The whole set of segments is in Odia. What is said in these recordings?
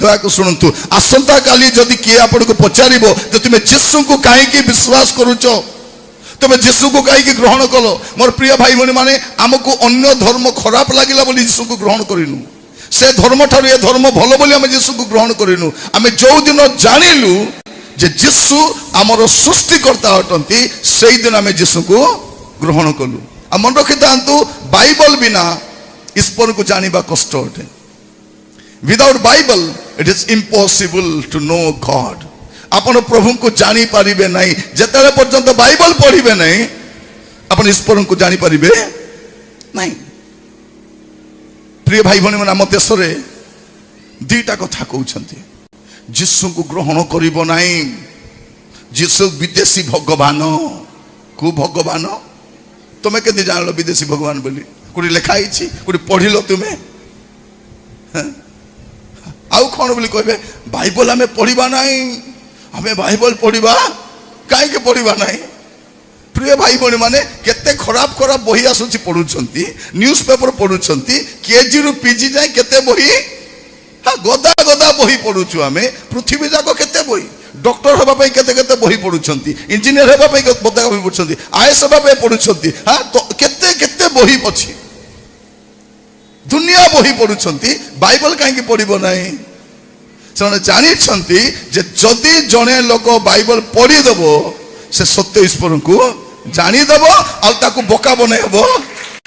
दयाको शुणु आसंता काली जदि किए आपको पचार तुम जीशु को कहीं विश्वास करुच तुम जीशु को कहीं ग्रहण कल मोर प्रिय भाई भनी माने आमको अन्य धर्म खराब लगिला बोली जीशु को ग्रहण करूँ से धर्म ठार ये धर्म भल बोली आम जीशु को ग्रहण करूँ आम जो दिन जानलु जे जीशु आमर सृष्टिकर्ता अटंती से दिन आम जीशु को ग्रहण कलु आ मन रखी था बाइबल बिना ईश्वर को जानिबा कष्ट अटे without Bible it is impossible to know God आपण प्रभु को जानी पारिबे नहीं जेतेले पर्यंत बाइबल पढ़िबे नहीं आपण ईश्वर को जानी पारिबे नहीं प्रिय भाई भनी मन आम देश रे दीटा कथा कहउछंती जीशु को ग्रहण करिबो नहीं जीशु विदेशी भगवान को भगवान तुम्हें केंदी जानलो विदेशी भगवान बोली कोड़ी लिखा ही कोड़ी पढ़िल तुम्हें आउ कौन बोली कहबे बाइबल आमे पढ़िबा नहीं हमें बाइबल पढ़िबा काहे पढ़िबा नहीं प्रिय भाई भनी माने केते खराब खराब बही आसुची पढुचंती न्यूज पेपर पढुचंती केजी रु पीजी जाय केते बही हा गदा गदा बही पढुचु आमे पृथ्वी जाको केते बही डॉक्टर हेबा पई केते केते बही पढुचंती इंजीनियर हेबा पई बदा बही पढुचंती आईएएस हेबा पई पढुचंती हा तो केते केते बही अछि दुनिया बही पढुचंती बाइबल काहे पढिबो नाही से जानी जे जदि जने लोक बाइबल पढ़ी देव से सत्य ईश्वर को जानीदेव आउ बोका बनैब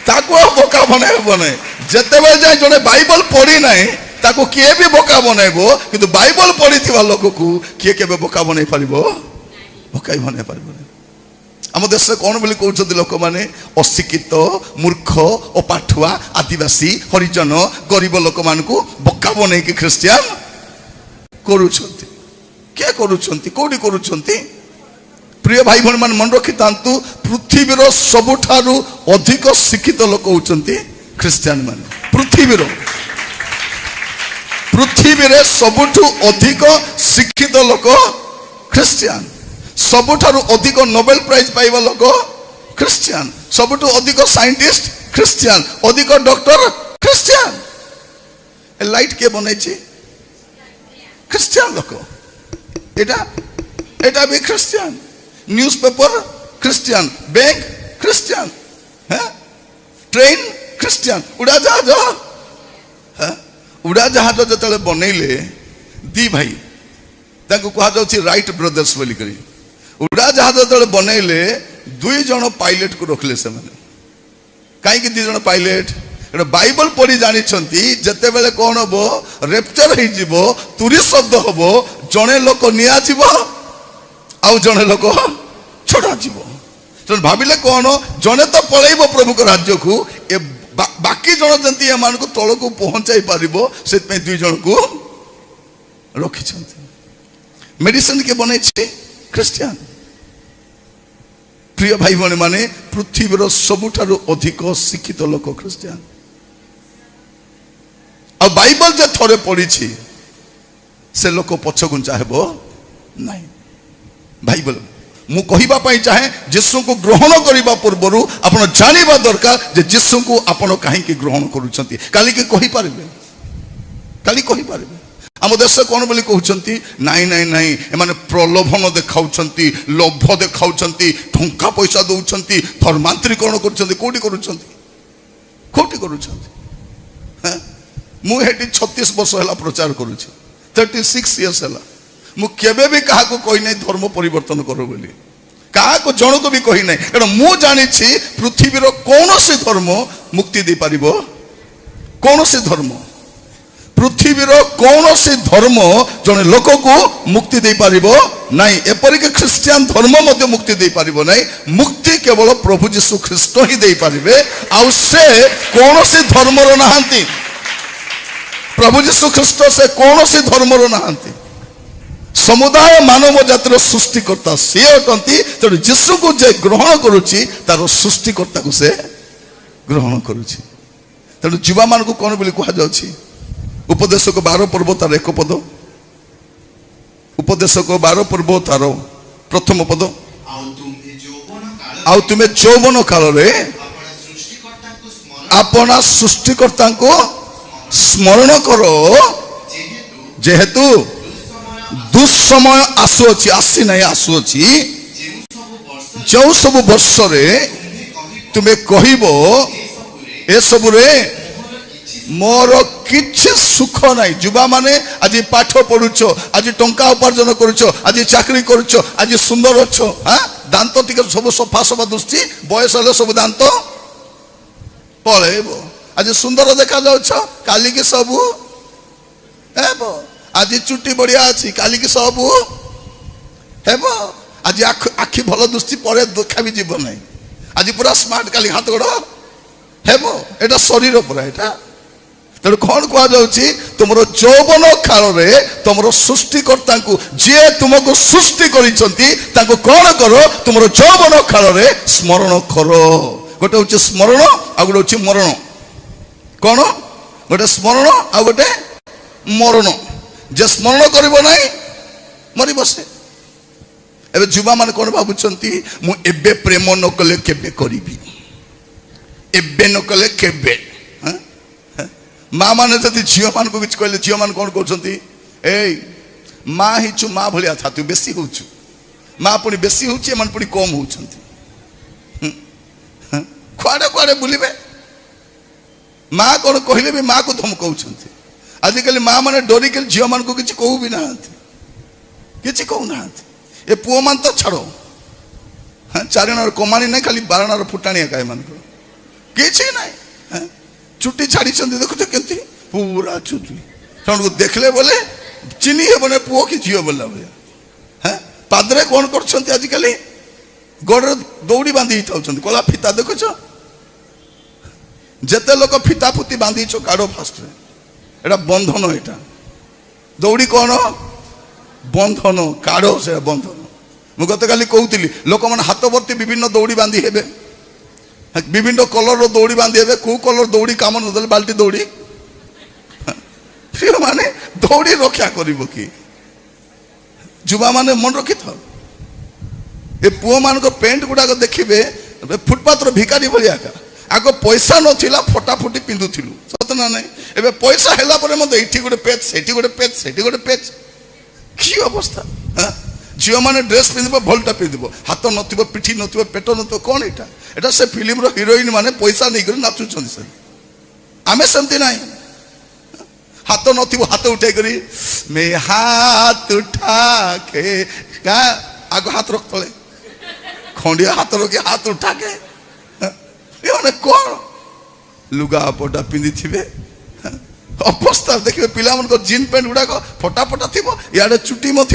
ताको बोका बनैब नहीं जिते जाए जड़े बाइबल पढ़ी ना ताको किए भी बोका बनैब किंतु बाइबल पढ़ी थिबा लोक को किए केबे बोका बनै पारिबो बोका बनै पारिबो आम देश कौन बोली कहते लोक मैंने अशिक्षित मूर्ख अपाठुआ आदिवासी हरिजन गरीब लोक मान बोका बन ख्रिस्टियान करुछंती क्या करुछंती कोडी करुछंती प्रिय भाई भन मान मन रखी तांतु पृथ्वीर सबुठारु अधिक शिक्षित लोक होचंती ख्रिस्टियान माने पृथ्वी सबुठु अधिक शिक्षित लोक ख्रिस्टियान सबुठारु अधिक नोबेल प्राइज पाइबा लोक ख्रिस्टियान सबुठु अधिक साइंटिस्ट ख्रिस्टियान अधिक डॉक्टर ख्रिस्टियान ए लाइट के बनैछि ख्रिस्टियान लोक एटा एटा भी Christian newspaper Christian bank Christian हैं ट्रेन ख्रिस्टियान उड़ा जहाज जतले बनैले दी भाई ताको कहा जाउछि राइट ब्रदर्स बोली करी उड़ा जहाज जतले बनैले दुई जण पायलट को रखले से माने काहे कि दुई जण पायलट बाइबल पढ़ी जानी जिते बेले कौन हम रेप्चर हो तुरी शब्द हम जड़े लोक निया आउ जड़े लोक छड़ा तो भाविले कौन जड़े तो पलैब प्रभु को राज्य को ए बाकी जन जमी एम तल को पहुँचाई पार से दुई जन को रखी मेडिसिन के बने ख्रिस्टियान प्रिय भाई भनी माने पृथ्वीर सबुठारु अधिक शिक्षित लोक ख्रिस्टियान आ बाइबल जे थोड़े पढ़ी से लोक पछगुंचा हेबो नहीं बाइबल मु कहिबा पई चाहे जीशु को ग्रहण करिबा पूर्वरु आपण जानिबा दरकार जे जीशु को आपण काहे कि ग्रहण करूछंती काली के कहि पारिबे काली कहि पारिबे आम देश कौन बोली कहउछंती नाई नाई नाई ए माने प्रलोभन देखाउछंती लोभ देखाउछंती ठंका पैसा दउछंती धर्मांतरीकरण करूछंती कोठी करूछंती हैं मु हेटी 36 वर्ष हला प्रचार करूछि 36 इयर्स हला मु केबे भी काहा को कहि नै धर्म परिवर्तन करो बोली काहा को जण को भी कहि नै एटा मु जानि छि पृथ्वीर कोनोसी धर्म मुक्ति दे पारिबो कोनोसी धर्म पृथ्वीर कोनोसी धर्म जने लोक को मुक्ति दे पारिबो नाही एपरिक ख्रिस्टियन धर्म मध्य मुक्ति दे पारिबो नाही मुक्ति केवल प्रभु यीशु ख्रिस्ट ही दे पारिबे आउ से कोनोसी धर्मर नाहंती प्रभु यीशु ख्रिस्ट से कोनोसी धर्मर नाहंती समुदाय मानव जातिर सृष्टिकर्ता से अटंती तेणु यीशु को जे ग्रहण करुछि तार सृष्टिकर्ता को से ग्रहण करुछि तेणु जीवा मान को कौन बोली कहा जाउछि उपदेश को 12 पर्व तार एक पद उपदेश को 12 पर्व तार प्रथम पद आउ तुमे यौवन काल रे अपना सृष्टिकर्ता को स्मरण करो ଯେହେତୁ ଦୁଃସମୟ ଆସୁଅଛି, ଆସି ନାହିଁ ଆସୁଅଛି, ଯେଉଁ ସବୁ ବର୍ଷରେ ତୁମେ କହିବ ଏସବୁରେ ମୋର କିଛି ସୁଖ ନାହିଁ। ଯୁବା ମାନେ ଆଜି ପାଠ ପଢୁଛ, ଆଜି ଟଙ୍କା ଉପାର୍ଜନ କରୁଛ, ଆଜି ଚାକିରି କରୁଛ, ଆଜି ସୁନ୍ଦର ଅଛ, ଦାନ୍ତ ଟିକେ ସବୁ ସଫା ସଫା ଦୁଶୁଛି, ବୟସ ହେଲେ ସବୁ ଦାନ୍ତ ପଳେଇବ। ଆଜି ସୁନ୍ଦର ଦେଖାଯାଉଛ, କାଲିକି ସବୁ ହେବ। ଆଜି ଚୁଟି ବଢିଆ ଅଛି, କାଲିକି ସବୁ ହେବ। ଆଜି ଆଖି ଭଲ ଦୁଶୁଛି, ପରେ ଦେଖା ବି ଯିବ ନାହିଁ। ଆଜି ପୁରା ସ୍ମାର୍ଟ, କାଲି ହାତ ଗୋଡ଼ ହେବ। ଏଟା ଶରୀର ପୁରା ଏଟା। ତେଣୁ କ'ଣ କୁହାଯାଉଛି, ତୁମର ଯୌବନ କାଳରେ ତୁମର ସୃଷ୍ଟିକର୍ତ୍ତାଙ୍କୁ, ଯିଏ ତୁମକୁ ସୃଷ୍ଟି କରିଛନ୍ତି, ତାଙ୍କୁ କ'ଣ କର, ତୁମର ଯୌବନ କାଳରେ ସ୍ମରଣ କର। ଗୋଟେ ହଉଛି ସ୍ମରଣ, ଆଉ ଗୋଟେ ହଉଛି ମରଣ। କ'ଣ? ଗୋଟେ ସ୍ମରଣ, ଆଉ ଗୋଟେ ମରଣ। ଯେ ସ୍ମରଣ କରିବ ନାହିଁ ମରିବ ସେ। ଏବେ ଯୁବାମାନେ କ'ଣ ଭାବୁଛନ୍ତି, ମୁଁ ଏବେ ପ୍ରେମ ନ କଲେ କେବେ କରିବି, ଏବେ ନ କଲେ କେବେ। ମା ମାନେ ଯଦି ଝିଅ ମାନଙ୍କୁ କିଛି କହିଲେ, ଝିଅ ମାନେ କ'ଣ କରୁଛନ୍ତି, ଏଇ ମା ହେଇଛୁ, ମା ଭଳିଆ ଥା, ତୁ ବେଶୀ ହଉଛୁ। ମା ପୁଣି ବେଶୀ ହଉଛି, ଏମାନେ ପୁଣି କମ ହଉଛନ୍ତି। କୁଆଡେ କୁଆଡେ ବୁଲିବେ। ମା କ'ଣ କହିଲେ ବି ମାକୁ ଧମକଉଛନ୍ତି। ଆଜିକାଲି ମା ମାନେ ଡରିକି ଝିଅ ମାନଙ୍କୁ କିଛି କହୁ ବି ନାହାନ୍ତି, କିଛି କହୁନାହାନ୍ତି। ଏ ପୁଅ ମାନେ ତ ଛାଡ଼, ଚାରିଣାର କମାଣି ନାହିଁ, ଖାଲି ବାରଣାର ଫୁଟାଣି ଏକା ଏମାନଙ୍କର, କିଛି ନାହିଁ। ଚୁଟି ଛାଡ଼ିଛନ୍ତି, ଦେଖୁଛ କେମିତି ପୁରା ଚୁଟି, ସେମାନଙ୍କୁ ଦେଖିଲେ ବୋଲେ ଚିହ୍ନି ହେବନି ପୁଅ କି ଝିଅ ବୋଲା ଭଳିଆ। ପାଦରେ କ'ଣ କରୁଛନ୍ତି, ଆଜିକାଲି ଗୋଡ଼ରେ ଦୌଡ଼ି ବାନ୍ଧି ଥାଉଛନ୍ତି, କଳା ଫିତା। ଦେଖୁଛ ଯେତେ ଲୋକ ଫିତା ଫୁତି ବାନ୍ଧିଛ କାଢ଼ ଫାଷ୍ଟରେ, ଏଟା ବନ୍ଧନ। ଏଟା ଦୌଡ଼ି କ'ଣ ବନ୍ଧନ, କାଢ଼ ସେଟା ବନ୍ଧନ। ମୁଁ ଗତକାଲି କହୁଥିଲି, ଲୋକମାନେ ହାତ ଭର୍ତ୍ତି ବିଭିନ୍ନ ଦୌଡ଼ି ବାନ୍ଧି ହେବେ, ବିଭିନ୍ନ କଲରର ଦୌଡ଼ି ବାନ୍ଧି ହେବେ। କୋଉ କଲର ଦୌଡ଼ି କାମ ନଦେଲେ ବାଲ୍ଟି ଦୌଡ଼ି। ମାନେ ଦୌଡ଼ି ରକ୍ଷା କରିବ କି? ଯୁବାମାନେ ମନେ ରଖିଥାଅ, ଏ ପୁଅମାନଙ୍କ ପ୍ୟାଣ୍ଟ ଗୁଡ଼ାକ ଦେଖିବେ ଫୁଟପାଥର ଭିକାରୀ ଭଳିଆ। ଆଗ ପଇସା ନଥିଲା, ଫଟାଫଟି ପିନ୍ଧୁଥିଲୁ, ସତ ନା ନାହିଁ? ଏବେ ପଇସା ହେଲା ପରେ ମଧ୍ୟ ଏଇଠି ଗୋଟେ ପେଚ୍, ସେଠି ଗୋଟେ ପେଚ୍, ସେଠି ଗୋଟେ ପେଚ୍। କି ଅବସ୍ଥା! ଝିଅମାନେ ଡ୍ରେସ୍ ପିନ୍ଧିବ, ଭଲଟା ପିନ୍ଧିବ, ହାତ ନଥିବ, ପିଠି ନଥିବ, ପେଟ ନଥିବ। କ'ଣ ଏଇଟା? ଏଟା ସେ ଫିଲ୍ମର ହିରୋଇନ ମାନେ ପଇସା ନେଇକରି ନାଚୁଛନ୍ତି। ସେ ଆମେ ସେମିତି ନାହିଁ। ହାତ ନଥିବ, ହାତ ଉଠେଇକରି ମେ ହାତ ଉଠାକେ, ଆଗ ହାତ ରଖ ତଳେ, ଖଣ୍ଡିଆ ହାତ ରଖି ହାତ ଉଠାକେ। ଏମାନେ କ'ଣ ଲୁଗା ପଟା ପିନ୍ଧିଥିବେ, ଅବସ୍ଥା ଦେଖିବେ। ପିଲାମାନଙ୍କ ଜିନ୍ ପ୍ୟାଣ୍ଟ ଗୁଡାକ ଫଟା ଫଟା ଥିବ, ଇଆଡେ ଚୁଟି ମଧ୍ୟ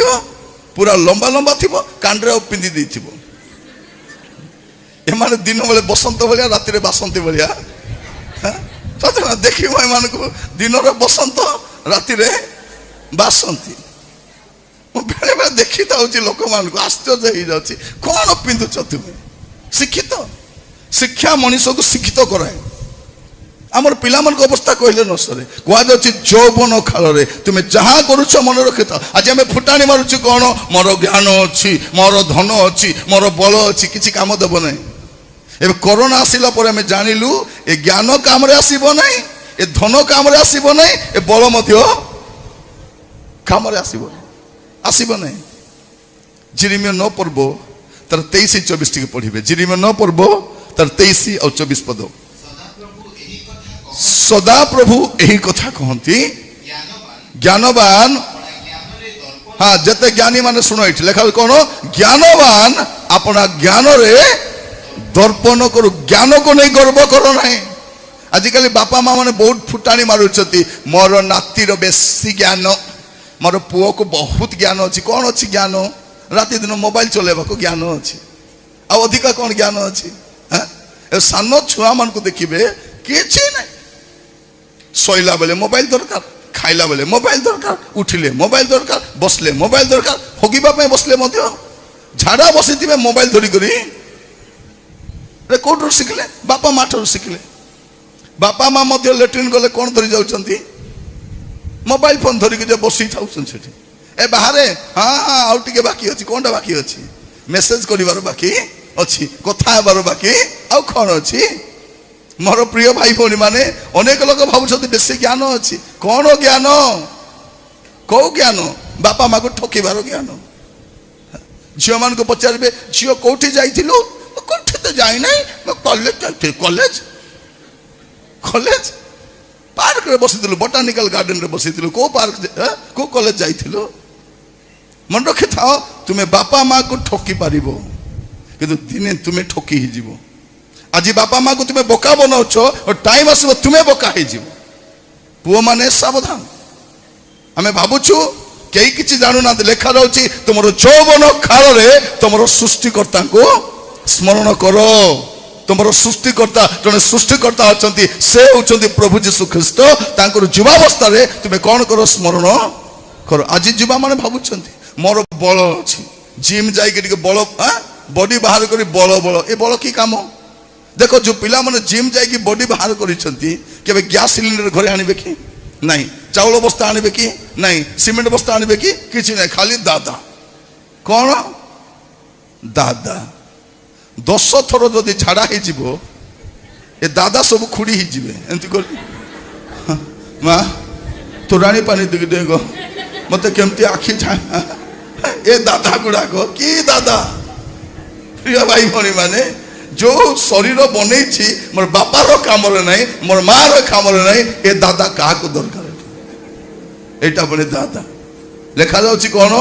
ପୁରା ଲମ୍ବା ଲମ୍ବା ଥିବ, କାଣ୍ଡରେ ଆଉ ପିନ୍ଧି ଦେଇଥିବ। ଏମାନେ ଦିନ ବେଳେ ବସନ୍ତ ଭଳିଆ, ରାତିରେ ବାସନ୍ତୀ ଭଳିଆ। ଦେଖିବ ଏମାନଙ୍କୁ ଦିନରେ ବସନ୍ତ, ରାତିରେ ବାସନ୍ତୀ। ମୁଁ ବେଳେ ବେଳେ ଦେଖିଥାଉଛି ଲୋକମାନଙ୍କୁ, ଆଶ୍ଚର୍ଯ୍ୟ ହେଇଯାଉଛି, କ'ଣ ପିନ୍ଧୁଛ ତୁମେ? ଶିକ୍ଷିତ, ଶିକ୍ଷା ମଣିଷକୁ ଶିକ୍ଷିତ କରାଏ। ଆମର ପିଲାମାନଙ୍କ ଅବସ୍ଥା କହିଲେ ନ ସରେ। କୁହାଯାଉଛି ଯୌବନ କାଳରେ ତୁମେ ଯାହା କରୁଛ ମନେ ରଖିଥାଅ। ଆଜି ଆମେ ଫୁଟାଣି ମାରୁଛୁ କ'ଣ, ମୋର ଜ୍ଞାନ ଅଛି, ମୋର ଧନ ଅଛି, ମୋର ବଳ ଅଛି, କିଛି କାମ ଦେବ ନାହିଁ। ଏବେ କରୋନା ଆସିଲା ପରେ ଆମେ ଜାଣିଲୁ, ଏ ଜ୍ଞାନ କାମରେ ଆସିବ ନାହିଁ, ଏ ଧନ କାମରେ ଆସିବ ନାହିଁ, ଏ ବଳ ମଧ୍ୟ କାମରେ ଆସିବ ନାହିଁ। ଜିରିମିୟ 9 ପର୍ବ ତାର 23-24 ଟିକେ ପଢିବେ। ଜିରିମିୟ 9 ପର୍ବ ତାର 23 ଆଉ 24 ପଦ। ସଦାପ୍ରଭୁ ଏହି କଥା କହନ୍ତି, ଜ୍ଞାନବାନ, ଯେତେ ଜ୍ଞାନୀ ମାନେ ଶୁଣ, ଏଇଠି ଲେଖା କ'ଣ, ଜ୍ଞାନବାନ ଆପଣା ଜ୍ଞାନରେ ଦର୍ପଣ କରୁ, ଜ୍ଞାନକୁ ନେଇ ଗର୍ବ କର ନାହିଁ। ଆଜିକାଲି ବାପା ମା ମାନେ ବହୁତ ଫୁଟାଣି ମାରୁଛନ୍ତି, ମୋର ନାତିର ବେଶୀ ଜ୍ଞାନ, ମୋର ପୁଅକୁ ବହୁତ ଜ୍ଞାନ ଅଛି। କ'ଣ ଅଛି ଜ୍ଞାନ? ରାତି ଦିନ ମୋବାଇଲ ଚଲେଇବାକୁ ଜ୍ଞାନ ଅଛି, ଆଉ ଅଧିକା କ'ଣ ଜ୍ଞାନ ଅଛି? ସାନ ଛୁଆମାନଙ୍କୁ ଦେଖିବେ, କିଛି ନାହିଁ। ଶୋଇଲା ବେଳେ ମୋବାଇଲ ଦରକାର, ଖାଇଲା ବେଳେ ମୋବାଇଲ ଦରକାର, ଉଠିଲେ ମୋବାଇଲ ଦରକାର, ବସିଲେ ମୋବାଇଲ ଦରକାର, ହଗିବା ପାଇଁ ବସିଲେ ମଧ୍ୟ, ଝାଡ଼ା ବସିଥିବେ ମୋବାଇଲ ଧରିକରି। କୋଉଠୁ ଶିଖିଲେ? ବାପା ମା ଠାରୁ ଶିଖିଲେ। ବାପା ମା ମଧ୍ୟ ଲାଟ୍ରିନ୍ ଗଲେ କ'ଣ ଧରି ଯାଉଛନ୍ତି? ମୋବାଇଲ ଫୋନ ଧରିକି ଯେ ବସି ଥାଉଛନ୍ତି ସେଠି। ଏ ବାହାରେ ଆଉ ଟିକେ ବାକି ଅଛି। କ'ଣଟା ବାକି ଅଛି? ମେସେଜ କରିବାର ବାକି ଅଛି, କଥା ହେବାର ବାକି, ଆଉ କ'ଣ ଅଛି? ମୋର ପ୍ରିୟ ଭାଇ ଭଉଣୀ ମାନେ, ଅନେକ ଲୋକ ଭାବୁଛନ୍ତି ବେଶୀ ଜ୍ଞାନ ଅଛି। କ'ଣ ଜ୍ଞାନ? कौ ज्ञान बापा माँ को ठकिबार ज्ञान झील मान को पचारे झील कौटी जाइलु कौटी तो जाई ना कॉलेज कॉलेज कॉलेज पार्क रे बसी बोटानिकल गार्डन रे बसी को पार्क को कॉलेज जाइलु मन रखी था तुम्हें बापा माँ को ठकी पार कि दिने तुम्हें ठकी ही जीव आज बापा माँ को तुम्हें बोका बनाऊच और टाइम आसब तुम्हें बोका ही जीव पुओ माने सावधान आमे भावुछु कई किसी जानू ना लेखा रही तुम यौवन काल तुम सृष्टिकर्ता को स्मरण करो तुम सृष्टिकर्ता जड़े सृष्टिकर्ता अच्छा से होती प्रभु जीशु ख्रीस्ट युवावस्था तुम्हें कौन करो स्मरण करो आज युवा मैंने भावुं मोर बल अच्छी जिम जाइए बल बॉडी बाहर कर बल बल ये बल कि कम देखो जो पिला मैंने जिम जाइए बॉडी बाहर कर गैस सिलिंडर घरे आने कि नहीं चाउल बस्ता आने कि नहीं सीमेंट बस्ता आने कि किसी नहीं खाली दादा कौन दादा 10 थर जदि झाड़ा हो दादा सब खुड़ी एमती कर माँ तोराणी पानी देख मत केमती आखि ए दादा गुड़ाक कि दादा प्रिय भाई भाई माने जो शरीर बनई मोर बापार काम नहीं मोर मार काम नहीं ए दादा क्या दरकार एटा बड़े दादा लेखा जाऊँ कौन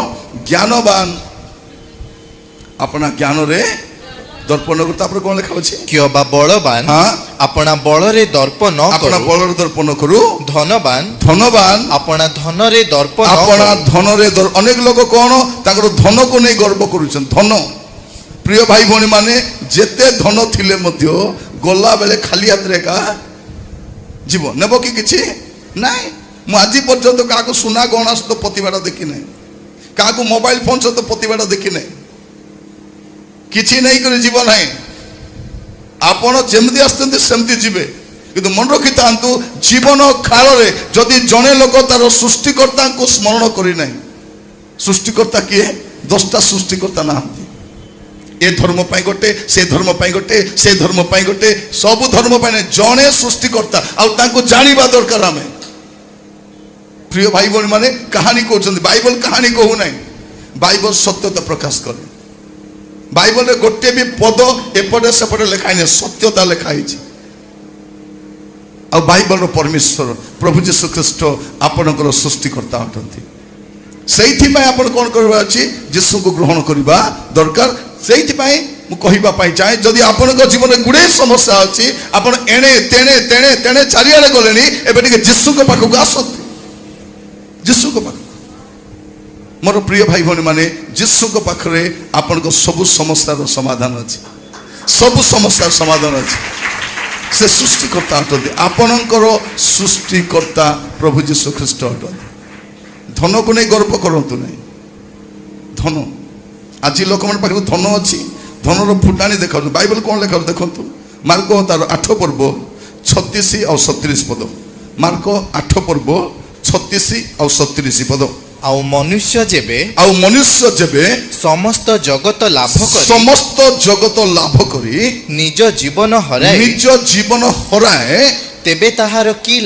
ज्ञानवान अपना ज्ञान रे दर्पण को कौन लिखा अच्छे क्यों बा बलवान हाँ अपना बल रे दर्पण अपना बल दर्पण करू धनवान धनवान अपना धन रे दर्पण अपना धन रे अनेक लोग कौन ताकर धन को नहीं गर्व करुछन धन प्रिय भाई भौणी माने जेते धन थिले मध्य गला बेले खाली हाथ रे का जीव नेब कि किछि नहीं मु आज पर्यंत क्या सुना गहना सहित प्रतिभा देखी ना क्या मोबाइल फोन सहित प्रतिभा देखी ना किसी नहीं कर जीव ना आपण जमी आसमती जीवे कि मन रखी था जीवन काल जदि जड़े लोक तार सृष्टिकर्ता को स्मरण करना सृष्टिकर्ता किए 10टा सृष्टिकर्ता ना ए धर्म पाई गोटे से धर्म पाई गोटे से धर्म पाई गोटे सब धर्म पाई जड़े सृष्टिकर्ता आउ जानिबा दरकार आमे प्रिय भाई भाई माने कहानी कहते बाइबल कहानी कहू ना बाइबल सत्यता प्रकाश करे बाइबल रे गोटे भी पद एपटे सेपटे लिखाई सत्यता लिखाई आ बाइबल परमेश्वर प्रभु जीशु ख्रीस्ट आपणकर सृष्टिकर्ता अटंती से आपण कौन करवा अच्छी जीशु को ग्रहण करवा दरकार से कहवाई चाहे जदि आपण जीवन में गुड़े समस्या अच्छी आप एणे तेणे तेणे तेणे चारिआडे गले एवं जीशु के पाखक आसती जीशु को पाख मोर प्रिय भाई भाई माने जीशु को पाखरे आपण को सब समस्यार समाधान अच्छी सब समस्यार समाधान अच्छी से सृष्टिकर्ता अटंती आपणकर सृष्टिकर्ता प्रभु जीशु ख्रीस्ट अटंती धन को नहीं गर्व करतु नहीं धन आज लोक मन पाखे धन अच्छी धनर फुटाणी देखा बाइबल कौन लेखा देखु मार्क तार 8 पर्व 36 और 37 पद मार्क 8 पर्व 36 और 37 पद आउ मनुष्य जेबे समस्त जगत लाभ करी निज जीवन हराए तेबे ताहार की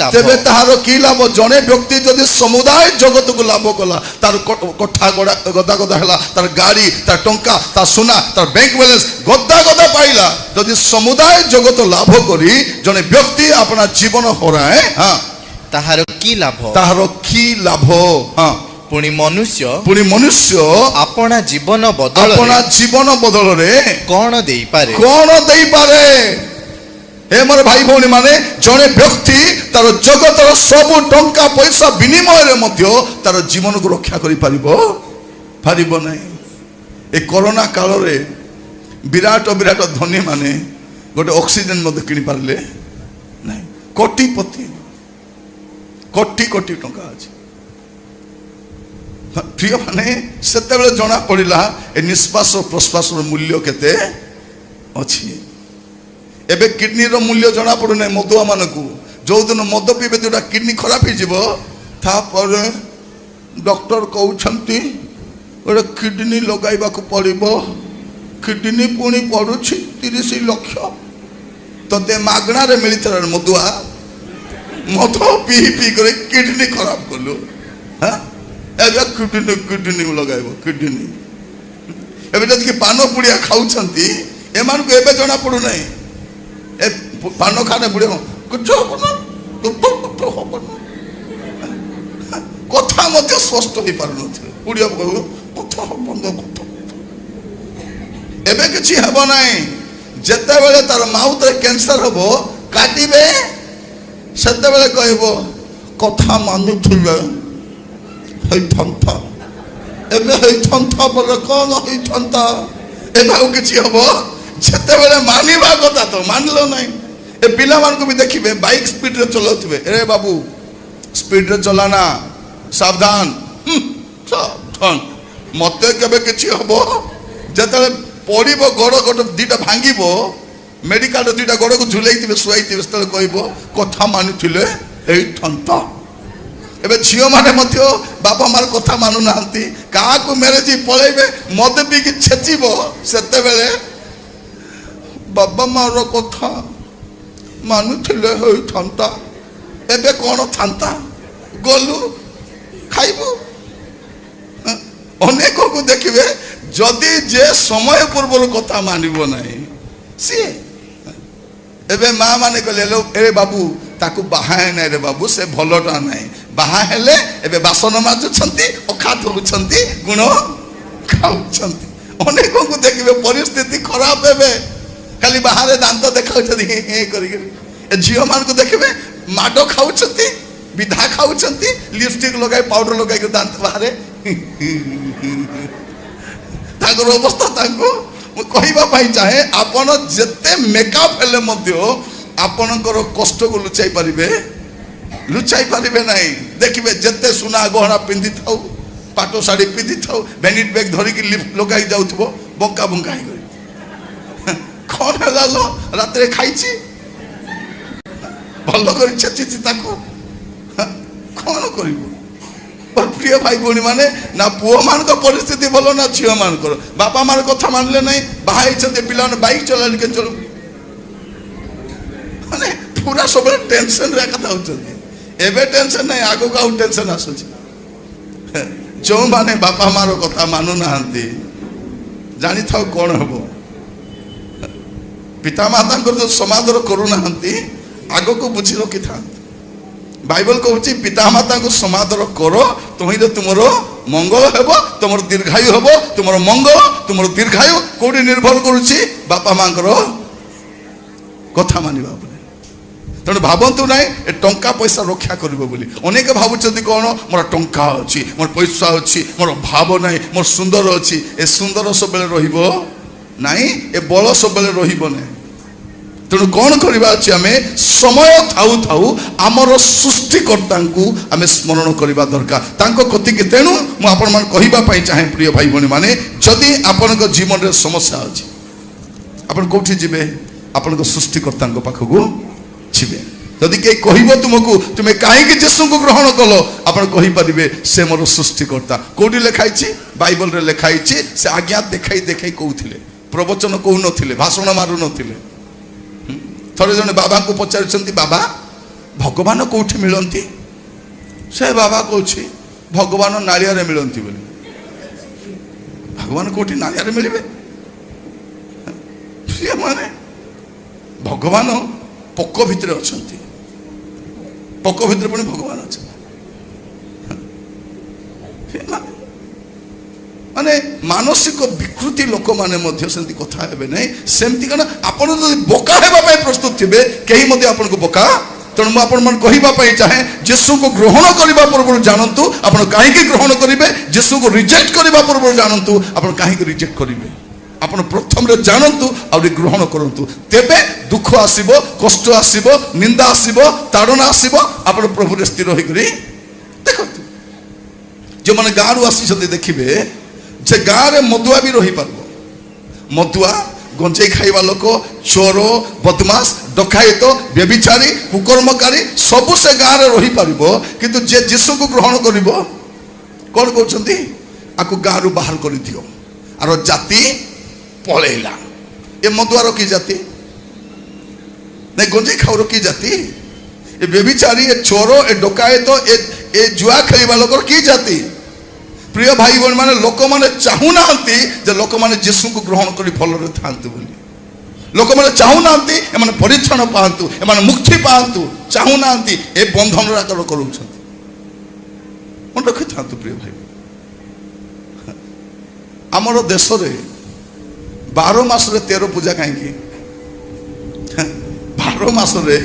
लाभ जने व्यक्ति जदि समुदाय जगत को लाभ कला तार कोठा गदा गदा है तार गाड़ी तार टंका तार सोना तार बैंक बैलेंस गदा गदा पाइला जदि समुदाय जगत लाभ करी जने व्यक्ति अपना जीवन हराए हाँ ताहार की लाभ हाँ पुणी मनुष्य अपना जीवन बदल रे कौन देई पारे हे मोर भाई भौणी माने जने व्यक्ति तार जगतर सब टंका पैसा विनिमय रे मध्य तार जीवन को रक्षा करि पारिबो नहीं ए कोरोना काल रे विराट विराट धनी माने गोटे ऑक्सीजन मध्य किनि पारले नहीं कोटिपति कोटी कोटी टंका अछि प्रिय माने सेते जना पड़िला ए निश्वास प्रश्वास मूल्य केते अछि एबे किडनी रो मूल्य जना पड़ू ना मदुआ मान को जो दिन मद पीबे जोटा किडनी खराब हो डॉक्टर कहते गोटे किडनी लगाइबा को पड़ो किडनी पुणी पड़ू 30 लाख ते मागणा रे मिलता मदुआ मद पी पी कर किडनी खराब कलु हाँ ଏବେ କିଡନୀ କିଡନୀ ଲଗାଇବ କିଡନୀ। ଏବେ ଯଦି ପାନ ପୁଡ଼ିଆ ଖାଉଛନ୍ତି ଏମାନଙ୍କୁ ଏବେ ଜଣା ପଡୁନାହିଁ। ଏ ପାନ ଖାନେ ପୁଡ଼ିଆ କିଛି ହବ ନା, ହବ ନା, କଥା ମଧ୍ୟ ସ୍ପଷ୍ଟ ହେଇପାରୁନଥିବେ। ପୁଡ଼ିଆ କହିବ କଥା ବନ୍ଦ କଥା। ଏବେ କିଛି ହେବ ନାହିଁ। ଯେତେବେଳେ ତାର ମାଉଥରେ କ୍ୟାନ୍ସର ହବ କାଟିବେ, ସେତେବେଳେ କହିବ କଥା ମାନୁଥିଲେ ହେଇଥାନ୍ତା, ଏବେ ହେଇଥାନ୍ତା ବୋଲେ କଣ ହେଇଥାନ୍ତା। ଏବେ ଆଉ କିଛି ହବ ଯେତେବେଳେ ମାନିବା କଥା ତ ମାନିଲ ନାହିଁ। ଏ ପିଲାମାନଙ୍କୁ ବି ଦେଖିବେ ବାଇକ୍ ସ୍ପିଡରେ ଚଲାଉଥିବେ, ଏ ବାବୁ ସ୍ପିଡରେ ଚଲାନା, ସାବଧାନ ସାବଧାନ। ମତେ କେବେ କିଛି ହବ ଯେତେବେଳେ ପଡ଼ିବ, ଗୋଡ଼ ଗୋଟେ ଦିଟା ଭାଙ୍ଗିବ, ମେଡିକାଲରେ ଦିଟା ଗୋଡ଼କୁ ଝୁଲେଇଥିବେ ଶୁଆଇଥିବେ, ସେତେବେଳେ କହିବ କଥା ମାନିଥିଲେ ହେଇଥାନ୍ତା। ଏବେ ଝିଅମାନେ ମଧ୍ୟ ବାପା ମାର କଥା ମାନୁନାହାନ୍ତି, କାହାକୁ ମ୍ୟାରେଜ ପଳେଇବେ, ମଦ ପିଇକି ଛେଚିବ, ସେତେବେଳେ ବାପା ମାର କଥା ମାନୁଥିଲେ ହେଇଥାନ୍ତା। ଏବେ କଣ ଥାନ୍ତା, ଗଲୁ ଖାଇବୁ। ଅନେକକୁ ଦେଖିବେ ଯଦି ଯେ ସମୟ ପୂର୍ବରୁ କଥା ମାନିବ ନାହିଁ ସିଏ। ଏବେ ମା ମାନେ କହିଲେ ଏ ବାବୁ ତାକୁ ବାହା ନାହିଁ ରେ ବାବୁ, ସେ ଭଲଟା ନାହିଁ। ବାହା ହେଲେ ଏବେ ବାସନ ମାଜୁଛନ୍ତି, ଅଖା ଧରୁଛନ୍ତି, ଗୁଣ ଖାଉଛନ୍ତି। ଅନେକଙ୍କୁ ଦେଖିବେ ପରିସ୍ଥିତି ଖରାପ ହେବେ, ଖାଲି ବାହାରେ ଦାନ୍ତ ଦେଖାଉଛନ୍ତି କରିକି। ଏ ଝିଅ ମାନଙ୍କୁ ଦେଖିବେ ମାଡ ଖାଉଛନ୍ତି, ବିଧା ଖାଉଛନ୍ତି, ଲିପଷ୍ଟିକ ଲଗାଇ ପାଉଡର ଲଗାଇକି ଦାନ୍ତ ବାହାରେ। ତାଙ୍କର ଅବସ୍ଥା ତାଙ୍କୁ ମୁଁ କହିବା ପାଇଁ ଚାହେଁ, ଆପଣ ଯେତେ ମେକଅପ୍ ହେଲେ ମଧ୍ୟ ଆପଣଙ୍କର କଷ୍ଟକୁ ଲୁଚାଇ ପାରିବେ ନାହିଁ। ଦେଖିବେ ଯେତେ ସୁନା ଗହଣା ପିନ୍ଧିଥାଉ, ପାଟ ଶାଢ଼ୀ ପିନ୍ଧିଥାଉ, ଭ୍ୟାନିଟି ବ୍ୟାଗ ଧରିକି ଲିଫ୍ଟ ଲଗାଇ ଯାଉଥିବ, ବଙ୍କା ବଙ୍କା ହେଇକରି କଣ ହେଲା ଲ ରାତିରେ ଖାଇଛି, ଭଲ କରି ଛେଚିଛି ତାକୁ, କଣ କରିବ। ପ୍ରିୟ ଭାଇ ଭଉଣୀ ମାନେ, ନା ପୁଅ ମାନଙ୍କ ପରିସ୍ଥିତି ଭଲ ନା ଝିଅ ମାନଙ୍କର। ବାପା ମାର କଥା ମାନିଲେ ନାହିଁ, ବାହା ହେଇଛନ୍ତି ପିଲାମାନେ ବାଇକ୍ ଚଲାଇଲେ କେମିତି ଚଲୁ, ମାନେ ପୁରା ସବୁବେଳେ ଟେନସନରେ କଥା ହଉଛନ୍ତି। ଏବେ ଟେନସନ ନାହିଁ, ଆଗକୁ ଆଉ ଟେନସନ ଆସୁଛି। ଯେଉଁମାନେ ବାପା ମାର କଥା ମାନୁନାହାନ୍ତି ଜାଣିଥାଉ କଣ ହବ। ପିତାମାତାଙ୍କର ଯୋଉ ସମାଦର କରୁନାହାନ୍ତି ଆଗକୁ ବୁଝି ରଖିଥାନ୍ତି। ବାଇବଲ କହୁଛି ପିତାମାତାଙ୍କୁ ସମାଦର କର, ତହିଁରେ ତୁମର ମଙ୍ଗଳ ହେବ, ତୁମର ଦୀର୍ଘାୟୁ ହେବ। ତୁମର ମଙ୍ଗଳ, ତୁମର ଦୀର୍ଘାୟୁ କୋଉଠି ନିର୍ଭର କରୁଛି? ବାପା ମାଙ୍କର କଥା ମାନିବା ଉପରେ। ତେଣୁ ଭାବନ୍ତୁ ନାହିଁ ଏ ଟଙ୍କା ପଇସା ରକ୍ଷା କରିବ ବୋଲି। ଅନେକ ଭାବୁଛନ୍ତି କଣ, ମୋର ଟଙ୍କା ଅଛି, ମୋର ପଇସା ଅଛି, ମୋର ଭାବ ନାହିଁ, ମୋର ସୁନ୍ଦର ଅଛି। ଏ ସୁନ୍ଦର ସବୁବେଳେ ରହିବ ନାହିଁ, ଏ ବଳ ସବୁବେଳେ ରହିବ ନାହିଁ। ତେଣୁ କଣ କରିବା ଅଛି, ଆମେ ସମୟ ଥାଉ ଥାଉ ଆମର ସୃଷ୍ଟିକର୍ତ୍ତାଙ୍କୁ ଆମେ ସ୍ମରଣ କରିବା ଦରକାର, ତାଙ୍କ କତିକି। ତେଣୁ ମୁଁ ଆପଣମାନଙ୍କୁ କହିବା ପାଇଁ ଚାହେଁ ପ୍ରିୟ ଭାଇ ଭଉଣୀ ମାନେ, ଯଦି ଆପଣଙ୍କ ଜୀବନରେ ସମସ୍ୟା ଅଛି, ଆପଣ କୋଉଠି ଯିବେ? ଆପଣଙ୍କ ସୃଷ୍ଟିକର୍ତ୍ତାଙ୍କ ପାଖକୁ ଯିବେ। ଯଦି କେହି କହିବ ତୁମକୁ ତୁମେ କାହିଁକି ଯୀଶୁଙ୍କୁ ଗ୍ରହଣ କଲ, ଆପଣ କହିପାରିବେ ସେ ମୋର ସୃଷ୍ଟିକର୍ତ୍ତା। କୋଉଠି ଲେଖା ହେଇଛି? ବାଇବଲରେ ଲେଖା ହେଇଛି। ସେ ଆଜ୍ଞା ଦେଖାଇ କହୁଥିଲେ, ପ୍ରବଚନ କହୁନଥିଲେ, ଭାଷଣ ମାରୁନଥିଲେ। ଥରେ ଜଣେ ବାବାଙ୍କୁ ପଚାରୁଛନ୍ତି, ବାବା ଭଗବାନ କୋଉଠି ମିଳନ୍ତି? ସେ ବାବା କହୁଛି ଭଗବାନ ନାଳିଆରେ ମିଳନ୍ତି ବୋଲି। ଭଗବାନ କୋଉଠି ନାଳିଆରେ ମିଳିବେ? ମାନେ ଭଗବାନ ପୋକ ଭିତରେ ଅଛନ୍ତି, ପୋକ ଭିତରେ ପୁଣି ଭଗବାନ ଅଛନ୍ତି। ମାନେ ମାନସିକ ବିକୃତି ଲୋକମାନେ ମଧ୍ୟ ସେମିତି କଥା ହେବେ ନାହିଁ। ସେମିତି କଣ, ଆପଣ ଯଦି ବୋକା ହେବା ପାଇଁ ପ୍ରସ୍ତୁତ ଥିବେ, କେହି ମଧ୍ୟ ଆପଣଙ୍କୁ ବୋକା। ତେଣୁ ମୁଁ ଆପଣମାନଙ୍କୁ କହିବା ପାଇଁ ଚାହେଁ, ଯୀଶୁଙ୍କୁ ଗ୍ରହଣ କରିବା ପୂର୍ବରୁ ଜାଣନ୍ତୁ ଆପଣ କାହିଁକି ଗ୍ରହଣ କରିବେ। ଯୀଶୁଙ୍କୁ ରିଜେକ୍ଟ କରିବା ପୂର୍ବରୁ ଜାଣନ୍ତୁ ଆପଣ କାହିଁକି ରିଜେକ୍ଟ କରିବେ। ଆପଣ ପ୍ରଥମରେ ଜାଣନ୍ତୁ ଆଉ ଗ୍ରହଣ କରନ୍ତୁ, ତେବେ ଦୁଃଖ ଆସିବ, କଷ୍ଟ ଆସିବ, ନିନ୍ଦା ଆସିବ, ତାଡ଼ନା ଆସିବ, ଆପଣ ପ୍ରଭୁରେ ସ୍ଥିର ହୋଇକରି ଦେଖନ୍ତୁ। ଯେଉଁମାନେ ଗାଁରୁ ଆସିଛନ୍ତି ଦେଖିବେ ଯେ ଗାଁରେ ମଦୁଆ ବି ରହିପାରିବ। ମଦୁଆ, ଗଞ୍ଜେଇ ଖାଇବା ଲୋକ, ଚୋର, ବଦମାସ, ଡକାୟତ, ବ୍ୟଭିଚାରୀ, କୁକର୍ମକାରୀ ସବୁ ସେ ଗାଁରେ ରହିପାରିବ। କିନ୍ତୁ ଯେ ଯୀଶୁଙ୍କୁ ଗ୍ରହଣ କରିବ, କଣ କହୁଛନ୍ତି? ଆକୁ ଗାଁରୁ ବାହାର କରିଦିଅ। ଆର ଜାତି ପଳେଇଲା। ଏ ମଦୁଆର କି ଜାତି? ନାଇଁ ଗଞ୍ଜେଇ ଖାଉର କି ଜାତି? ଏ ବ୍ୟଭିଚାରୀ, ଏ ଚୋର, ଏ ଡକାୟତ, ଏ ଜୁଆ ଖେଳିବା ଲୋକର କି ଜାତି? प्रिय भाई भौणी माने लोक माने चाहू नांती जे लोक माने यीशु को ग्रहण करी भलरे थांतु बोली लोक माने चाहू नांती एमाने परित्राण पांतु एमाने मुक्ति पांतु चाहू नांती ए बंधन राकर करूछंती मन रखि थांतु प्रिय भाई हमर देश रे 12 मास रे 13 पूजा काहे की 12 मास रे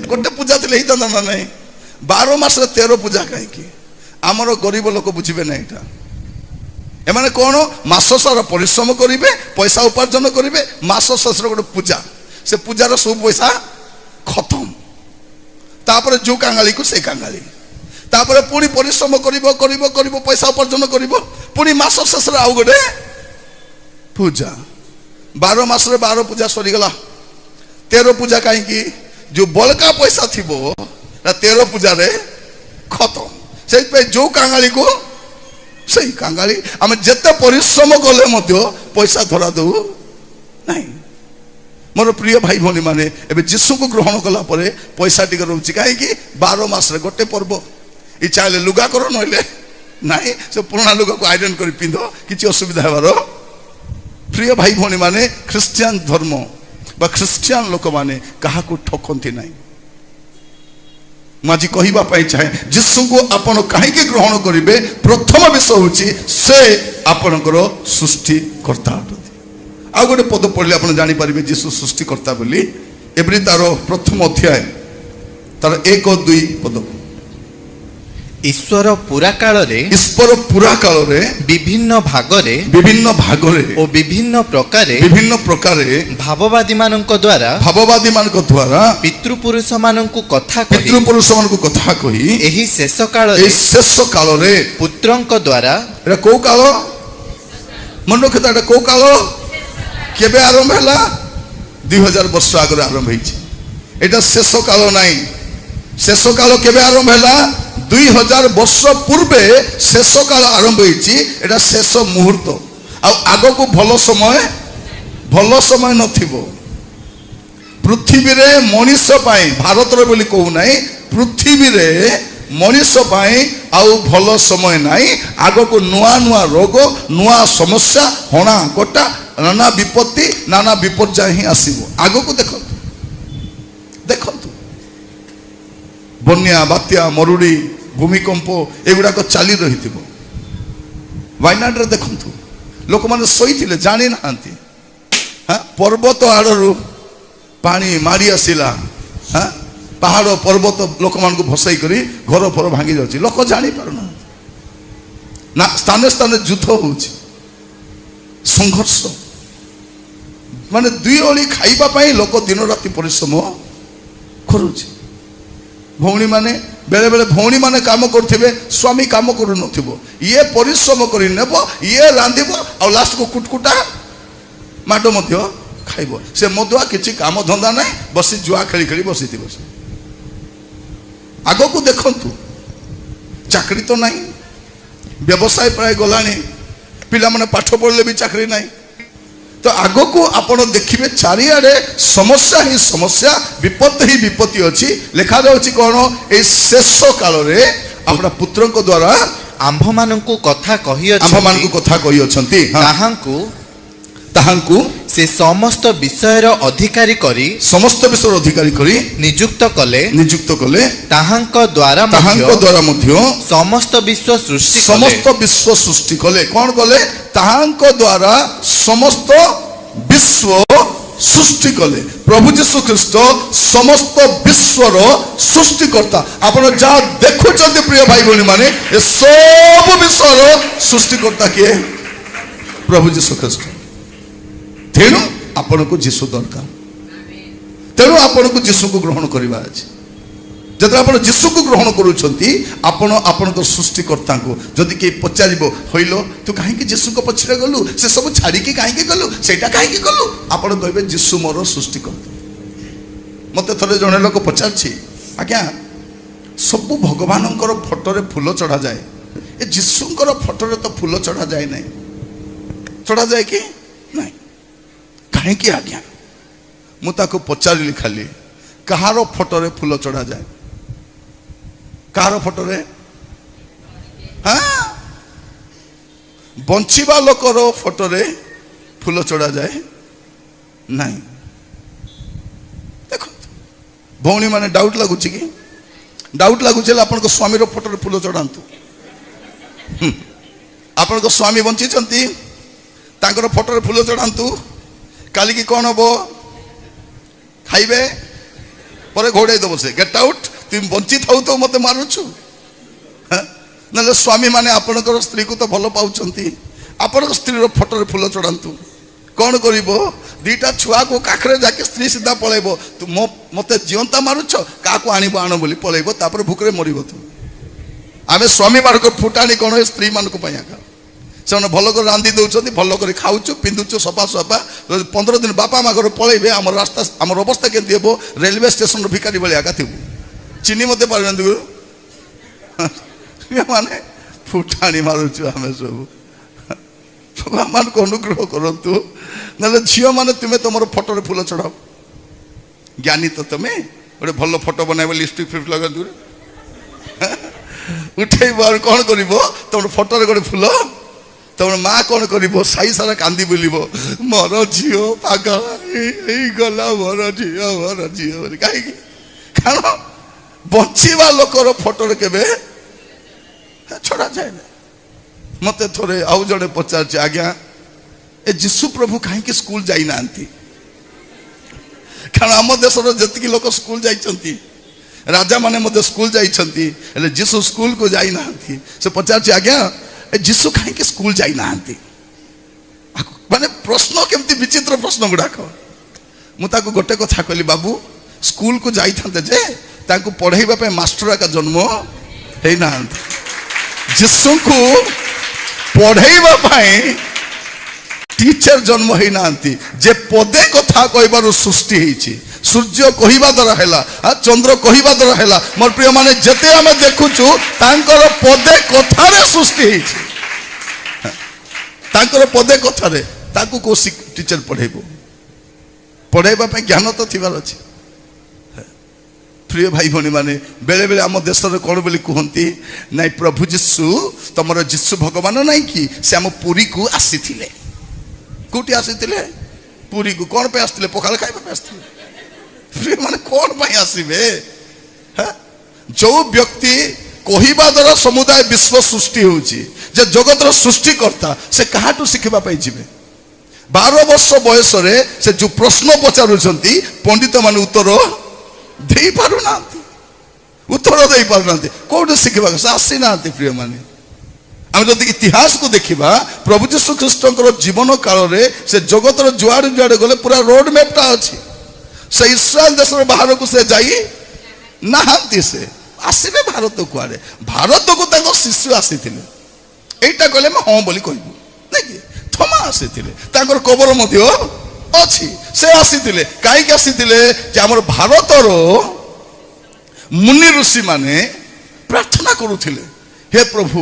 गोटे पूजा थिले हिता ना नहीं 12 मास रे 13 पूजा काहे की आमर गरीब लोक बुझे ना यहाँ एमाने कौन मास सारा परिश्रम करेंगे पैसा उपार्जन करेंगे मास शेष गोटे पूजा से पूजार सब पैसा खत्म तापर जो कांगाली को से कांगाली तापर पुणी परिश्रम कर पैसा उपार्जन कर पुणी मास शेष आउ गोटे पूजा 12 मास 12 पूजा सरीगला 13 पूजा कहीं जो बलका पैसा थी 13 पूजा रे खत्म से जो कांगाली को सही कांगाली आम जिते परिश्रम कले पैसा धरा दू नहीं मोर प्रिय भाई भौणी माने एबे यीशु को ग्रहण कला परे पैसा टिक रोची कहीं 12 मास रे गोटे पर्व इच्छा हेले लुगा कर नहले नहीं से पुराना लुगा को आयरन कर पिंध किसी असुविधा हेबार प्रिय भाई भौणी माने ख्रिस्टियन धर्म बा ख्रिस्टियन लोक माने कहा को ठकंती नहीं माजी कहिबा पाई चाहे यीशु को आपण काहे के ग्रहण करिवे प्रथम विषय होची से आपनकर सृष्टि कर्ता अटती आ गोटे पद पढ़ले आपण जानि परिबे यीशु सृष्टि कर्ता बोली एब्री तार प्रथम अध्याय तार 1 और 2 पद ईश्वर पूरा काल रे विभिन्न भागरे और विभिन्न प्रकारे भाववादी मानक द्वारा पितृपुरुष मानक कथा कही एही शेष काल रे पुत्रंक द्वारा एटा को काल मन रखता एटा को काल केबे आरंभ हैला 2000 वर्ष आगे आरंभ होईछि एटा शेष काल नाही शेष काल केबे आरंभ हैला 2000 वर्ष पूर्वे शेष काल आरंभ होईछि एटा शेष मुहूर्त आग को भल समय नथिबो पृथ्वी रे मनुष्य पाई भारत रे बोली कहू नाही पृथ्वी रे मनुष्य पाई आउ भल समय नाही आग को नुआ नुआ रोग नुआ समस्या हणा कोटा नाना विपत्ति नाना विपर्यय ही आसीबो आग को देखंतु बन्या बात्या मरुड़ी भूमिकंप एगुड़ाक चली रही वायनाड देखु लोक मैंने शोते जानी ना हाँ पर्वत आड़ू पानी मारी आसला हाँ पहाड़ पर्वत लोक मान भसई कर घर फर भांगी जाऊँगी लोक जानी पारना ना स्थाने स्थाने युद्ध हो संघर्ष माने दुई ओली खाइबापी लोक दिन राति परिश्रम करुच्ची भौणी माने बेले बेले भौणी माने काम करुथिबे स्वामी काम करू नथिबो ये परिश्रम करि नेबो ये रांधिबो आ लास्ट को कुटकुटा माडो मध्य खाइबो से मधुआ किछि काम धंदा नै बसी जुआ खेली खेली बसिथिबो आगो को देखंतु चाकरी तो नहीं व्यवसाय प्राय गलानी पिला माने पाठ पढ़ले भी चाकरी नहीं तो आग को आपण देखिए चारिआडे समस्या ही समस्या विपत्ति ही विपत्ति अच्छी लिखा जाउछि कोन ए शेष काल रे अपना पुत्र द्वारा आंभ मानकु कथा कहि अछंती ताहांकु से समस्त विषयर अधिकारी करी नियुक्त कले ताहांक द्वारा मध्य समस्त विश्व सृष्टि कले कौन कले ताहांक द्वारा समस्त विश्व सृष्टि कले प्रभु जीशु ख्रीस्ट समस्त विश्वर सृष्टिकर्ता आपण जहाँ देखुचंती प्रिय भाई भौणी माने ए सब विश्वर सृष्टिकर्ता किए प्रभु जीशु ख्रीस्ट तेणु आपण को जीशु दरकार तेणु आपण को जीशु को ग्रहण करवा अछि जब आप जीशु को ग्रहण करुछंती आपण आपण तो सृष्टिकर्ता को जदि के पचारिबो होइलो तू काहे कि जीशु को पछरे गलु से सब छाड़ी के काहे कि गलु सेटा काहे कि गलु आपण कहबे जीशु मोर सृष्टिकर्ता मते थरे जणे लोक पचारछि आज्ञा सब भगवानंकर फोटो रे फूल चढ़ा जाए ए जीशुंकर फोटो रे तो फूल चढ़ा जाए नहीं चढ़ा जाए कि नहीं काहे कि आज्ञा मु ताको पचारिली खाली कहारो फोटो रे फूल चढ़ा जाए कहारो फोटो रे हाँ ବଞ୍ଚିବା ଲୋକର ଫଟୋରେ ଫୁଲ ଚଢ଼ାଯାଏ ନାହିଁ। ଦେଖନ୍ତୁ ଭଉଣୀ ମାନେ ଡାଉଟ୍ ଲାଗୁଛି କି? ଡାଉଟ୍ ଲାଗୁଛି ହେଲେ ଆପଣଙ୍କ ସ୍ୱାମୀର ଫଟୋରେ ଫୁଲ ଚଢ଼ାନ୍ତୁ। ଆପଣଙ୍କ ସ୍ୱାମୀ ବଞ୍ଚିଛନ୍ତି, ତାଙ୍କର ଫଟୋରେ ଫୁଲ ଚଢ଼ାନ୍ତୁ। କାଲିକି କ'ଣ ହବ? ଖାଇବେ, ପରେ ଘୋଡ଼େଇ ଦେବ ସେ, ଗେଟ୍ ଆଉଟ୍, ତୁମେ ବଞ୍ଚି ଥାଉ ତ ମୋତେ ମାରୁଛୁ। ନହେଲେ ସ୍ୱାମୀ ମାନେ ଆପଣଙ୍କର ସ୍ତ୍ରୀକୁ ତ ଭଲ ପାଉଛନ୍ତି, ଆପଣଙ୍କ ସ୍ତ୍ରୀର ଫଟୋରେ ଫୁଲ ଚଢ଼ାନ୍ତୁ। କ'ଣ କରିବ? ଦୁଇଟା ଛୁଆକୁ କାଖରେ ଯାକେ ସ୍ତ୍ରୀ ସିଧା ପଳେଇବ, ତୁ ମୋତେ ଜିଅନ୍ତା ମାରୁଛ, କାହାକୁ ଆଣିବ ଆଣ ବୋଲି ପଳେଇବ, ତାପରେ ଭୁକରେ ମରିବ। ତୁ ଆମେ ସ୍ୱାମୀ ମାନଙ୍କ ଫୁଟାଣି କ'ଣ ସ୍ତ୍ରୀ ମାନଙ୍କ ପାଇଁ ଆକା। ସେମାନେ ଭଲ କରି ରାନ୍ଧି ଦେଉଛନ୍ତି, ଭଲ କରି ଖାଉଛୁ, ପିନ୍ଧୁଛୁ, ସଫା ସଫା। 15 ଦିନ ବାପା ମା ଘର ପଳେଇବେ, ଆମର ଅବସ୍ଥା କେମିତି ହେବ? ରେଲୱେ ଷ୍ଟେସନର ଭିକାରୀ ଭଳି ଆକା ଥିବୁ, ଚିନି ମୋତେ ପାରୁନାହାନ୍ତି। ମାନେ ଫୁଟାଣି ମାରୁଛୁ ଆମେ ସବୁ। ଭଗବାନଙ୍କୁ ଅନୁଗ୍ରହ କରନ୍ତୁ। ନହେଲେ ଝିଅମାନେ ତୁମେ ତୁମର ଫଟୋରେ ଫୁଲ ଚଢ଼ାଅ। ଜ୍ଞାନୀ ତ ତୁମେ, ଗୋଟେ ଭଲ ଫଟୋ ବନାଇବ, ଲିପଷ୍ଟିକ୍ ଫିପ୍ ଲଗାନ୍ତୁ, ଉଠେଇବ, ଆଉ କ'ଣ କରିବ? ତମର ଫଟୋରେ ଗୋଟେ ଫୁଲ, ତମର ମା କ'ଣ କରିବ? ସାହି ସାରା କାନ୍ଦି ବୁଲିବ, ମୋର ଝିଅ ପାଗଳ ହେଇଗଲା, ମୋର ଝିଅ। କାହିଁକି? କାରଣ ବଞ୍ଚିବା ଲୋକର ଫଟୋରେ କେବେ ଛଡ଼ାଯାଏ ନା। ମୋତେ ଥରେ ଆଉ ଜଣେ ପଚାରୁଛି, ଆଜ୍ଞା ଏ ଯୀଶୁ ପ୍ରଭୁ କାହିଁକି ସ୍କୁଲ ଯାଇନାହାନ୍ତି? କାରଣ ଆମ ଦେଶର ଯେତିକି ଲୋକ ସ୍କୁଲ ଯାଇଛନ୍ତି, ରାଜାମାନେ ମଧ୍ୟ ସ୍କୁଲ ଯାଇଛନ୍ତି, ହେଲେ ଯୀଶୁ ସ୍କୁଲକୁ ଯାଇନାହାନ୍ତି। ସେ ପଚାରୁଛି, ଆଜ୍ଞା ଏ ଯୀଶୁ କାହିଁକି ସ୍କୁଲ ଯାଇନାହାନ୍ତି? ମାନେ ପ୍ରଶ୍ନ କେମିତି ବିଚିତ୍ର ପ୍ରଶ୍ନ ଗୁଡ଼ାକ। ମୁଁ ତାକୁ ଗୋଟେ କଥା କହିଲି, ବାବୁ ସ୍କୁଲକୁ ଯାଇଥାନ୍ତେ ଯେ ତାଙ୍କୁ ପଢ଼େଇବା ପାଇଁ ମାଷ୍ଟର ଏକା ଜନ୍ମ ହେଇନାହାନ୍ତି। ଯୀଶୁଙ୍କୁ ପଢ଼େଇବା ପାଇଁ ଟିଚର ଜନ୍ମ ହେଇନାହାନ୍ତି। ଯେ ପଦେ କଥା କହିବାରୁ ସୃଷ୍ଟି ହେଇଛି, ସୂର୍ଯ୍ୟ କହିବା ଦ୍ୱାରା ହେଲା, ଚନ୍ଦ୍ର କହିବା ଦ୍ୱାରା ହେଲା। ମୋର ପ୍ରିୟ ମାନେ, ଯେତେ ଆମେ ଦେଖୁଛୁ ତାଙ୍କର ପଦେ କଥାରେ ସୃଷ୍ଟି ହେଇଛି, ତାଙ୍କର ପଦେ କଥାରେ। ତାକୁ କୋଉ ଟିଚର ପଢ଼େଇବ? ପଢ଼େଇବା ପାଇଁ ଜ୍ଞାନ ତ ଥିବାର ଅଛି। ପ୍ରିୟ ଭାଇ ଭଉଣୀ ମାନେ, ବେଳେ ବେଳେ ଆମ ଦେଶରେ କ'ଣ ବୋଲି କୁହନ୍ତି, ନାଇଁ ପ୍ରଭୁ ଯୀଶୁ, ତମର ଯୀଶୁ ଭଗବାନ ନାଇଁ କି, ସେ ଆମ ପୁରୀକୁ ଆସିଥିଲେ। କୋଉଠି ଆସିଥିଲେ? ପୁରୀକୁ। କ'ଣ ପାଇଁ ଆସିଥିଲେ? ପଖାଳ ଖାଇବା ପାଇଁ ଆସିଥିଲେ। ପ୍ରିୟ ମାନେ, କ'ଣ ପାଇଁ ଆସିବେ? ଯୋଉ ବ୍ୟକ୍ତି କହିବା ଦ୍ୱାରା ସମୁଦାୟ ବିଶ୍ୱ ସୃଷ୍ଟି ହେଉଛି, ଯେ ଜଗତର ସୃଷ୍ଟିକର୍ତ୍ତା, ସେ କାହାଠୁ ଶିଖିବା ପାଇଁ ଯିବେ? 12 ବର୍ଷ ବୟସରେ ସେ ଯୋଉ ପ୍ରଶ୍ନ ପଚାରୁଛନ୍ତି, ପଣ୍ଡିତ ମାନେ ଉତ୍ତର ଦେଇପାରୁନାହାନ୍ତି, କୋଉଠୁ ଶିଖିବାକୁ? ସେ ଆସିନାହାନ୍ତି। ପ୍ରିୟ ମାନେ, ଆମେ ଯଦି ଇତିହାସକୁ ଦେଖିବା, ପ୍ରଭୁ ଯୀଶୁ ଖ୍ରୀଷ୍ଟଙ୍କର ଜୀବନ କାଳରେ ସେ ଜଗତର ଯୁଆଡ଼େ ଯୁଆଡ଼େ ଗଲେ ପୁରା ରୋଡ ମ୍ୟାପଟା ଅଛି। ସେ ଇସ୍ରାଏଲ ଦେଶର ବାହାରକୁ ସେ ଯାଇ ନାହାନ୍ତି। ସେ ଆସିଲେ ଭାରତ କୁଆଡ଼େ? ଭାରତକୁ ତାଙ୍କ ଶିଶୁ ଆସିଥିଲେ। ଏଇଟା କହିଲେ ଆମେ ହଁ ବୋଲି କହିବୁ, ନାଇଁ? ଥମା ଆସିଥିଲେ, ତାଙ୍କର କବର ମଧ୍ୟ ଅଛି। ସେ ଆସିଥିଲେ କାହିଁକି ଆସିଥିଲେ? ଯେ ଆମର ଭାରତର ମୁନି ଋଷି ମାନେ ପ୍ରାର୍ଥନା କରୁଥିଲେ, ହେ ପ୍ରଭୁ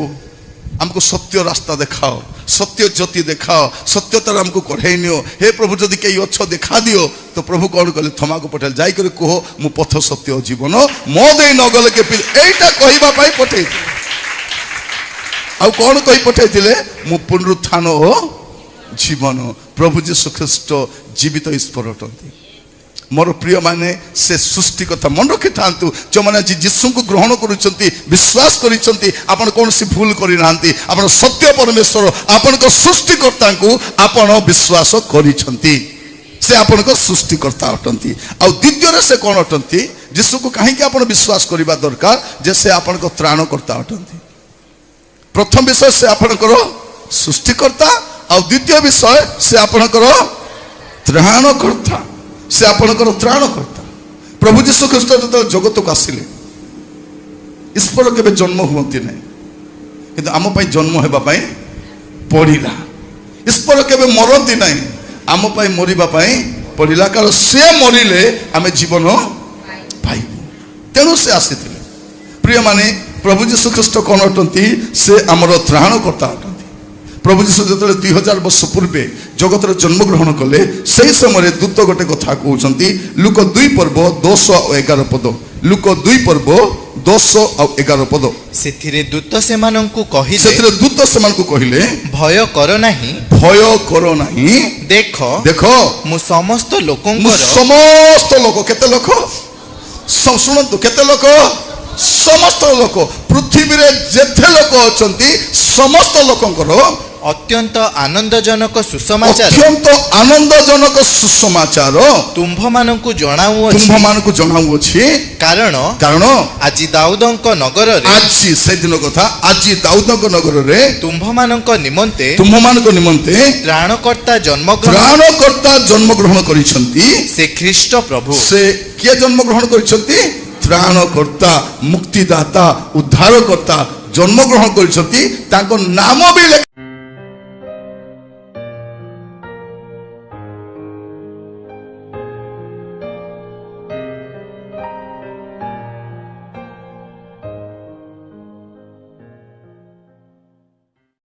ଆମକୁ ସତ୍ୟ ରାସ୍ତା ଦେଖାଅ, ସତ୍ୟ ଜ୍ୟୋତି ଦେଖାଅ, ସତ୍ୟତାରେ ଆମକୁ କଢ଼େଇ ନିଅ। ହେ ପ୍ରଭୁ ଯଦି କେହି ଅଛ ଦେଖା ଦିଅ। ତ ପ୍ରଭୁ କ'ଣ କଲେ? ଥମାକୁ ପଠାଇଲେ, ଯାଇକରି କୁହ ମୁଁ ପଥ ସତ୍ୟ ଜୀବନ, ମୋ ଦେଇ ନଗଲେ କେ ପିଲେ। ଏଇଟା କହିବା ପାଇଁ ପଠେଇଥିଲେ। ଆଉ କ'ଣ କହି ପଠେଇଥିଲେ? ମୁଁ ପୁନରୁତ୍ଥାନ ଓ ଜୀବନ। ପ୍ରଭୁ ଯୀଶୁ ଖ୍ରୀଷ୍ଟ ଜୀବିତ ଈଶ୍ୱର ଅଟନ୍ତି। ମୋର ପ୍ରିୟ ମାନେ, ସେ ସୃଷ୍ଟି କଥା ମନେ ରଖିଥାନ୍ତୁ। ଯେଉଁମାନେ ଆଜି ଯୀଶୁଙ୍କୁ ଗ୍ରହଣ କରୁଛନ୍ତି, ବିଶ୍ୱାସ କରିଛନ୍ତି, ଆପଣ କୌଣସି ଭୁଲ କରିନାହାନ୍ତି। ଆପଣ ସତ୍ୟ ପରମେଶ୍ୱର, ଆପଣଙ୍କ ସୃଷ୍ଟିକର୍ତ୍ତାଙ୍କୁ ଆପଣ ବିଶ୍ୱାସ କରିଛନ୍ତି। ସେ ଆପଣଙ୍କ ସୃଷ୍ଟିକର୍ତ୍ତା ଅଟନ୍ତି। ଆଉ ଦ୍ୱିତୀୟରେ ସେ କ'ଣ ଅଟନ୍ତି? ଯୀଶୁକୁ କାହିଁକି ଆପଣ ବିଶ୍ୱାସ କରିବା ଦରକାର? ଯେ ସେ ଆପଣଙ୍କ ତ୍ରାଣକର୍ତ୍ତା ଅଟନ୍ତି। ପ୍ରଥମ ବିଷୟ, ସେ ଆପଣଙ୍କର ସୃଷ୍ଟିକର୍ତ୍ତା। ଆଉ ଦ୍ୱିତୀୟ ବିଷୟ, ସେ ଆପଣଙ୍କର ତ୍ରାଣକର୍ତ୍ତା। ସେ ଆପଣଙ୍କର ତ୍ରାଣକର୍ତ୍ତା। ପ୍ରଭୁ ଯୀଶୁ ଖ୍ରୀଷ୍ଟ ଯେତେବେଳେ ଜଗତକୁ ଆସିଲେ, ଈଶ୍ୱର କେବେ ଜନ୍ମ ହୁଅନ୍ତି ନାହିଁ, କିନ୍ତୁ ଆମ ପାଇଁ ଜନ୍ମ ହେବା ପାଇଁ ପଡ଼ିଲା। ଈଶ୍ୱର କେବେ ମରନ୍ତି ନାହିଁ, ଆମ ପାଇଁ ମରିବା ପାଇଁ ପଡ଼ିଲା। କାରଣ ସେ ମରିଲେ ଆମେ ଜୀବନ ପାଇବୁ। ତେଣୁ ସେ ଆସିଥିଲେ। ପ୍ରିୟମାନେ, ପ୍ରଭୁ ଯୀଶୁ ଖ୍ରୀଷ୍ଟ କ'ଣ ଅଟନ୍ତି? ସେ ଆମର ତ୍ରାଣକର୍ତ୍ତା ଅଟନ୍ତି। ପ୍ରଭୁ ଯୀଶୁ ଯେତେବେଳେ 2000 ବର୍ଷ ପୂର୍ବେ ଜଗତରେ ଜନ୍ମଗ୍ରହଣ କଲେ, ସେହି ସମୟରେ ଦୂତ ଗୋଟେ କଥା କହୁଛନ୍ତି। ଲୁକ 2 ପର୍ବ 10 ଆଉ 11 ପଦ। ଲୁକ 2 ପର୍ବ 10 ଆଉ 11 ପଦ। ସେଥିରେ ଦୂତ ସେମାନଙ୍କୁ କହିଲେ, ସେଥିରେ ଦୂତ ସେମାନଙ୍କୁ କହିଲେ ଭୟ କର ନାହିଁ, ଭୟ କର ନାହିଁ, ଦେଖ ଦେଖ ମୁଁ ସମସ୍ତ ମୁଁ ଲୋକଙ୍କର ସମସ୍ତ ଲୋକ, କେତେ ଲୋକ ଶୁଣନ୍ତୁ, କେତେ ଲୋକ, ସମସ୍ତ ଲୋକ, ପୃଥିବୀରେ ଯେତେ ଲୋକ ଅଛନ୍ତି ସମସ୍ତ ଲୋକଙ୍କର ଅତ୍ୟନ୍ତ ଆନନ୍ଦଜନକ ସୁସମାଚାର ଅତ୍ୟନ୍ତ ଆନନ୍ଦଜନକ ସୁସମାଚାର ତୁମ୍ଭମାନଙ୍କୁ ଜଣାଉଅଛି। ତୁମ୍ଭମାନଙ୍କୁ ଜଣାଉଅଛି, କାରଣ କାରଣ ଆଜି ଦାଉଦଙ୍କ ନଗରରେ ଆଜି ସେଦିନ କଥା, ଆଜି ଦାଉଦଙ୍କ ନଗରରେ ତୁମ୍ଭମାନଙ୍କ ନିମନ୍ତେ ତୁମ୍ଭମାନଙ୍କ ନିମନ୍ତେ ତ୍ରାଣକର୍ତ୍ତା ଜନ୍ମଗ୍ରହଣ, ତ୍ରାଣକର୍ତ୍ତା ଜନ୍ମଗ୍ରହଣ କରିଛନ୍ତି। ସେ ଖ୍ରୀଷ୍ଟ ପ୍ରଭୁ। ସେ କିଏ ଜନ୍ମଗ୍ରହଣ କରିଛନ୍ତି? ତ୍ରାଣକର୍ତ୍ତା, ମୁକ୍ତିଦାତା, ଉଦ୍ଧାରକର୍ତ୍ତା ଜନ୍ମଗ୍ରହଣ କରିଛନ୍ତି। ତାଙ୍କ ନାମ ବି ଲେଖା